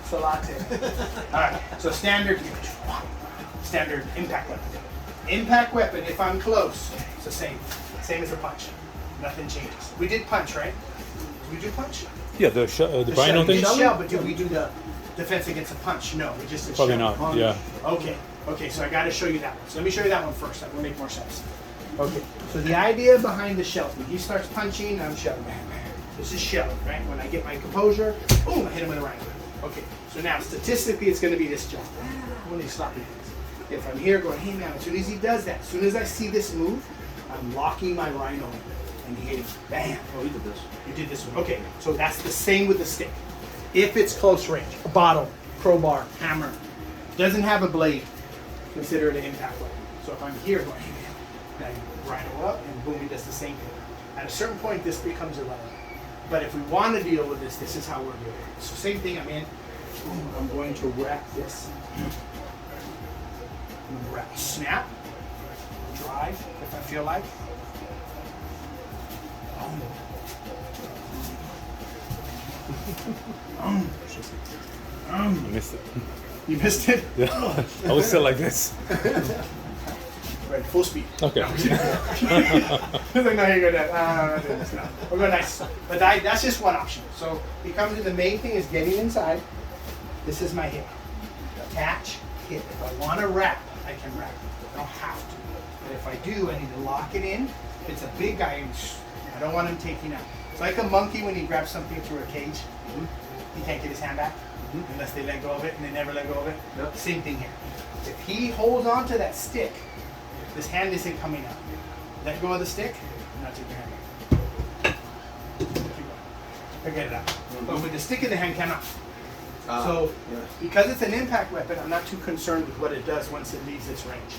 Salate. All right, so standard impact weapon. Impact weapon, if I'm close, it's the same as a punch. Nothing changes. We did punch, right? Did we do punch? Yeah, the rhino thing? thing? Shell, but did we do the defense against a punch? No, we just did Probably shell. not, yeah. Okay, so I got to show you that one. So let me show you that one first. That will make more sense. Okay, so the idea behind the shell, when he starts punching, I'm shelling. This is shelling, right? When I get my composure, boom, I hit him with a right. Okay, so now statistically it's going to be this jump. When he's sloppy things. If I'm here going, hey man, as soon as he does that, as soon as I see this move, I'm locking my rhino and hitting. Bam. Oh, you did this. You did this one. Okay, so that's the same with the stick. If it's close range, a bottle, crowbar, hammer, doesn't have a blade, consider it an impact weapon. So if I'm here going, hey man, now you rhino up and boom, he does the same thing. At a certain point, this becomes irrelevant. But if we want to deal with this, this is how we're doing it. So same thing, I'm in, boom, I'm going to wrap this. Wrap, snap, drive, if I feel like. I missed it. You missed it? Yeah. I was still like this. Right, full speed. Okay. He's like, no, you're good. We're going nice. But that's just one option. So it comes to the main thing is getting inside. This is my hit. Attach, hit. If I want to wrap, I can wrap. I don't have to. But if I do, I need to lock it in. If it's a big guy, I don't want him taking out. It's like a monkey when he grabs something through a cage. He can't get his hand back unless they let go of it, and they never let go of it. Yep. Same thing here. If he holds on to that stick, this hand isn't coming out. Let go of the stick, and now take your hand back. Keep going. Forget it out. But with the stick in the hand, cannot. So, because it's an impact weapon, I'm not too concerned with what it does once it leaves its range.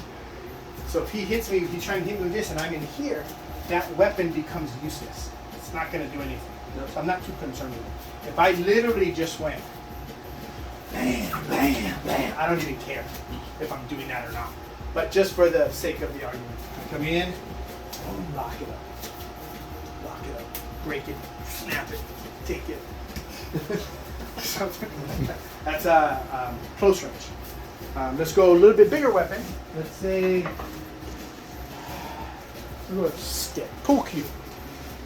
So if he hits me, if he's trying to hit me with this and I'm in here, that weapon becomes useless. It's not going to do anything. So I'm not too concerned with it. If I literally just went, bam, bam, bam, I don't even care if I'm doing that or not. But just for the sake of the argument, I come in, boom, lock it up, break it, snap it, take it. Something like that. That's close range. Let's go a little bit bigger weapon. Let's say, we'll go with stick. Pool cue.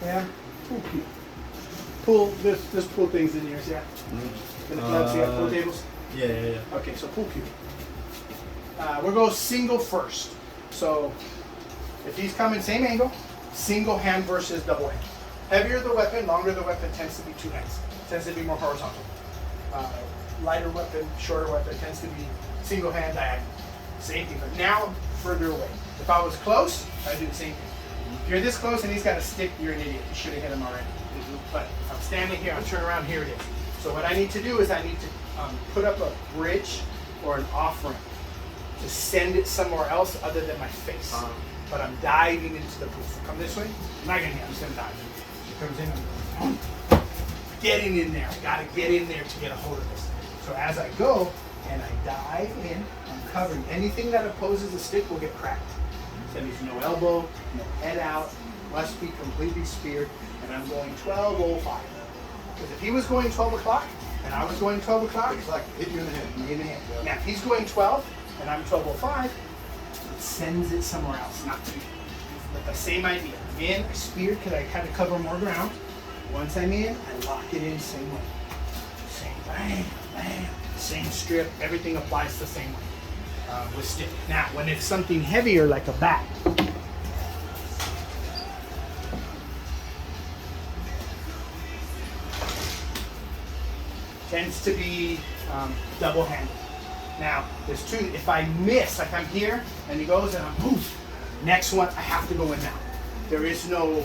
Yeah, pool cue. Pool, there's pool things in yours, yeah? In the clubs, you have pool tables? Yeah. Okay, so pool cue. We'll go single first. So if he's coming same angle, single hand versus double hand. Heavier the weapon, longer the weapon tends to be two hands. Tends to be more horizontal. Lighter weapon, shorter weapon tends to be single hand diagonal. Same thing, but now further away. If I was close, I'd do the same thing. If you're this close and he's got a stick, you're an idiot. You should have hit him already. But if I'm standing here, I'm turning around, here it is. So what I need to do is I need to put up a bridge or an off ramp to send it somewhere else other than my face. But I'm diving into the pool. So come this way. I'm not gonna hit, I'm just gonna dive. She comes in, getting in there. I gotta get in there to get a hold of this. So as I go and I dive in, I'm covering. Anything that opposes the stick will get cracked. So that means no elbow, no head out, must be completely speared, and I'm going 12:05. Because if he was going 12 o'clock and I was going 12 o'clock, It's like hit you in the head. in the hand. Now if he's going 12 and I'm 12:05, it sends it somewhere else, not to me. But the same idea. I'm in, I speared because I had to cover more ground. Once I'm in, I lock it in same way. Same bang, bang, same strip, everything applies the same way with stick. Now, when it's something heavier like a bat, tends to be double-handed. Now, there's two. If I miss, like I'm here, and he goes, and I'm boom. Next one, I have to go in now. There is no,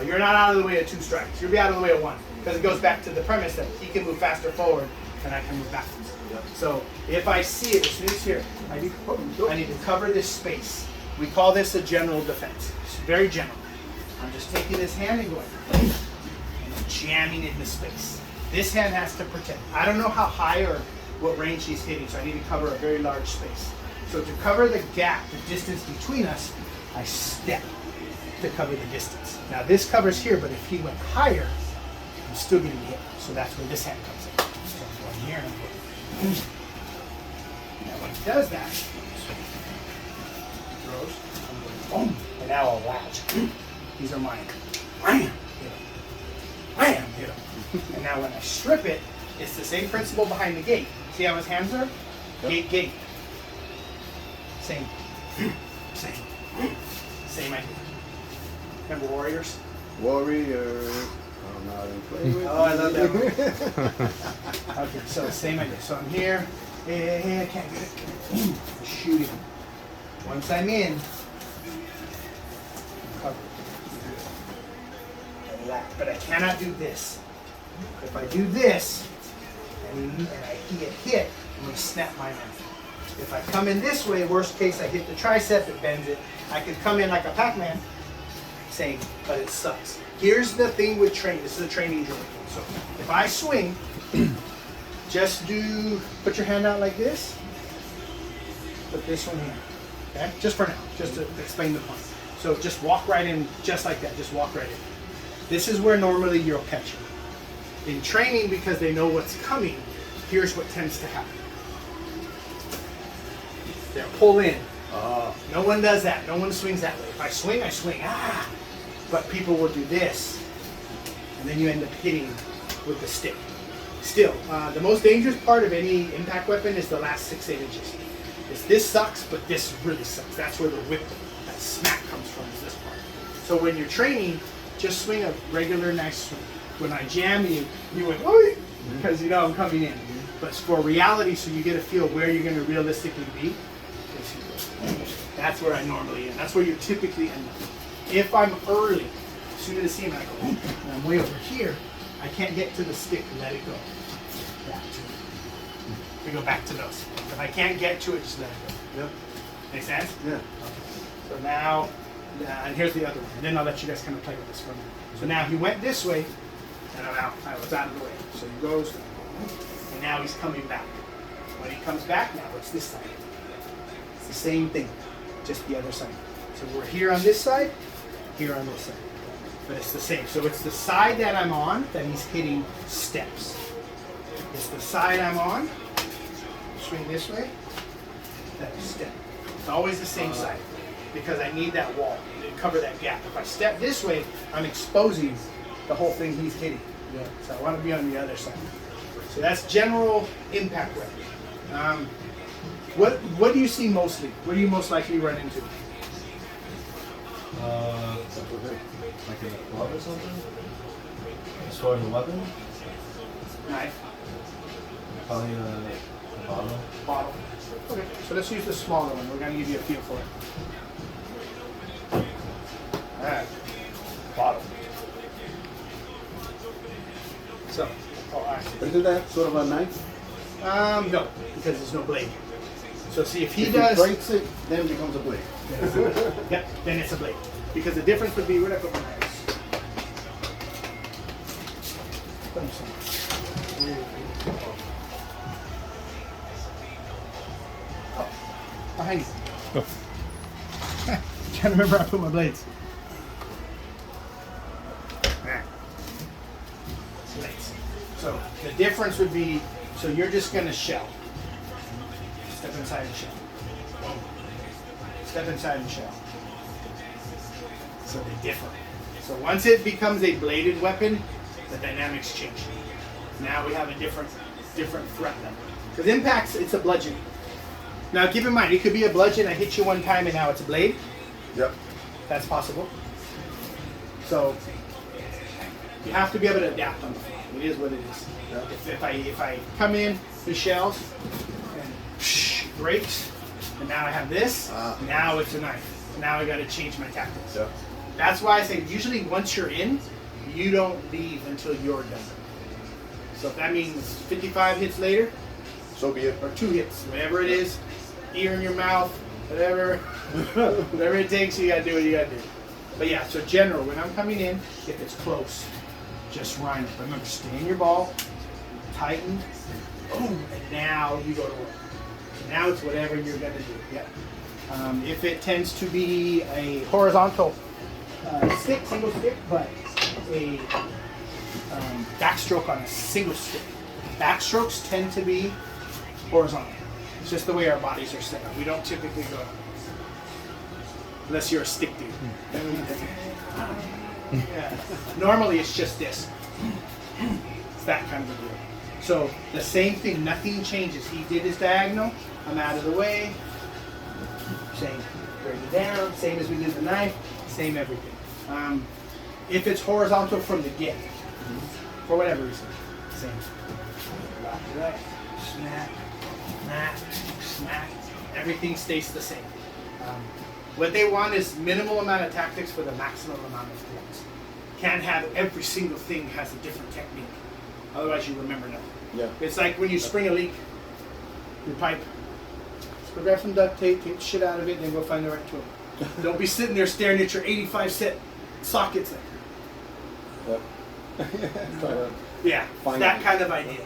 you're not out of the way of two strikes. You'll be out of the way of one. Because it goes back to the premise that he can move faster forward, and I can move backwards. Yep. So if I see it, as soon as it's here, I need to cover this space. We call this a general defense. It's very general. I'm just taking this hand and going, and jamming it in the space. This hand has to protect. I don't know how high or what range he's hitting, so I need to cover a very large space. So to cover the gap, the distance between us, I step to cover the distance. Now this covers here, but if he went higher, I'm still getting hit. So that's where this hand comes in. So I'm going here and I'm going. Now when he does that, he throws, boom, and now I'll latch. These are mine. Wham! Hit him. Wham! Hit him. And now when I strip it, it's the same principle behind the gate. See how his hands are? Yep. Gate, gate. Same. Same. Same idea. Remember Warriors? Warrior. I'm not in play with Oh, I love that you. Okay, so same idea. So I'm here. I can't get it. Shoot him. Once I'm in, cover it. Like that. But I cannot do this. If I do this, and I get hit, I'm going to snap my arm. If I come in this way, worst case, I hit the tricep, it bends it. I could come in like a Pac-Man, same, but it sucks. Here's the thing with training. This is a training drill. So if I swing, just put your hand out like this. Put this one here. Okay? Just for now, just to explain the point. So just walk right in, just like that. Just walk right in. This is where normally you'll catch it. In training, because they know what's coming, here's what tends to happen. They'll pull in. No one does that. No one swings that way. If I swing, I swing. Ah! But people will do this. And then you end up hitting with the stick. Still, the most dangerous part of any impact weapon is the last 6-8 inches. This sucks, but this really sucks. That's where the whip, that smack comes from, is this part. So when you're training, just swing a regular nice swing. When I jam you, you went, oi! Because you know I'm coming in. But for reality, so you get a feel where you're going to realistically be, that's where I normally am. That's where you typically end up. If I'm early, as soon as I see him, I go, and I'm way over here, I can't get to the stick, let it go. Back to it. We go back to those. If I can't get to it, just let it go. Yep. Make sense? Yeah. So now, and here's the other one. And then I'll let you guys kind of play with this for a minute. So now he went this way, and I'm out. I was out of the way. So he goes, and now he's coming back. When he comes back, now it's this side. It's the same thing, just the other side. So we're here on this side, here on this side. But it's the same. So it's the side that I'm on that he's hitting steps. It's the side I'm on, swing this way, that is step. It's always the same side because I need that wall to cover that gap. If I step this way, I'm exposing the whole thing he's hitting. Yeah. So I want to be on the other side. So that's general impact weapon. What do you see mostly? What do you most likely run into? Like a club or something? As far as a weapon? Knife, Probably a bottle. bottle. Okay, so let's use the smaller one. We're going to give you a feel for it. Alright, bottle. So, Isn't that sort of a knife? no, because there's no blade. So see if he If does. he breaks it, then it becomes a blade. Yep, then it's a blade. Because the difference would be, where'd I put my knives? Put them somewhere. Oh, behind you. Oh. Trying to remember where I put my blades. Alright. Blades. So the difference would be, so you're just gonna shell. Step inside the shell. Step inside the shell. So they differ. So once it becomes a bladed weapon, the dynamics change. Now we have a different threat level. Because impacts, it's a bludgeon. Now keep in mind, it could be a bludgeon, I hit you one time and now it's a blade. Yep. That's possible. So you have to be able to adapt on the fly. It is what it is. Yeah. If I come in, the shells, and breaks, and now I have this, now it's a knife. Now I got to change my tactics. Yep. That's why I say usually once you're in, you don't leave until you're done. So if that means 55 hits later, So be it. or 2 hits, whatever it is, ear in your mouth, whatever, whatever it takes, you gotta do what you gotta do. But yeah, so general, when I'm coming in, if it's close, just run it. Remember, stay in your ball, tighten, boom, and now you go to work. So now it's whatever you're gonna do. Yeah. If it tends to be a horizontal stick, single stick, but a backstroke on a single stick. Backstrokes tend to be horizontal. It's just the way our bodies are set up. We don't typically go, unless you're a stick dude. Then we yeah. Normally it's just this. It's that kind of a deal. So the same thing, nothing changes. He did his diagonal, I'm out of the way. Same, bring it down, same as we did the knife, same everything. If it's horizontal from the get, for whatever reason, same. Right, snap, snap, snap. Everything stays the same. What they want is minimal amount of tactics for the maximum amount of things. Can't have every single thing has a different technique. Otherwise you remember nothing. Yeah. It's like when you spring a leak, your pipe. Just go grab some duct tape, take the shit out of it, and then go find the right tool. Don't be sitting there staring at your 85 set sockets. Yep. Yeah, Find that it. kind of idea.